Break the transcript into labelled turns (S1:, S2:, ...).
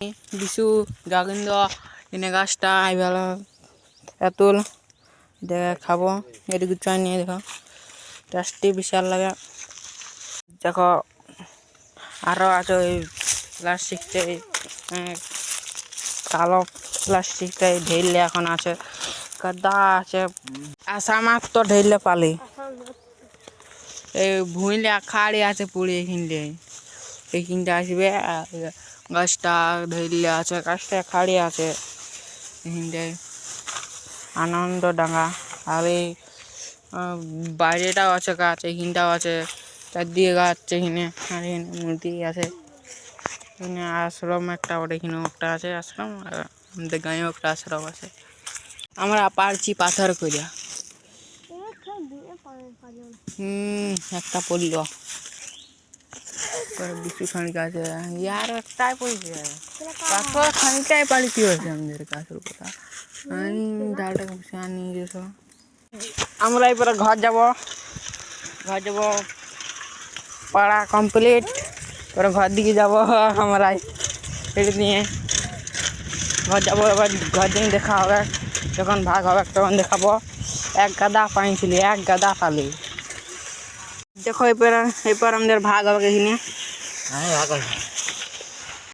S1: বিশু গাগিন্দ এনে গাছটা ভালো এতুল দেখে খাবো এদিকে চাই নিয়ে দেখো টেস্টি বিশাল লাগে দেখো আরো আছে ওই প্লাস্টিকটা কালো প্লাস্টিকটা ঢেলে এখন আছে গাদা আছে আশা মাছ তো ঢেলে পালি এই ভুঁইলে খাড়ি আছে পুড়ি এইখানটা আসবে গাছটা ঢেলে আছে গাছটা খাড়ি আছে এইখানটায় আনন্দ ডাঙ্গা আর এই বাইরেটাও আছে গাছ এইখানটাও আছে চারদিকে গাছ এখানে আর এখানে মূর্তি আছে এখানে আশ্রম একটা ওটা এখানেও একটা আছে আশ্রম আর আমাদের গাঁয়েও একটা আশ্রম আছে আমরা পারছি পাথর করিয়া একটা পড়ল বিশু খানিক আছে ইয়ার একটাই পড়েছে পাথর খানিকটাই পারি কি হয়েছে আমাদের কাছের কথা ডালটা বসে নিয়ে যেত আমরা এরপরে ঘর যাব পড়া কমপ্লিট পরে ঘর দিকে যাব আমরা এটা নিয়ে ঘর যাবো এবার ঘর দিন দেখা হবে যখন ভাগ হবে তখন দেখাবো এক গাদা পানি ছিল এক গাদা পালি দেখো এরপর আমাদের ভাগ হবে এখানে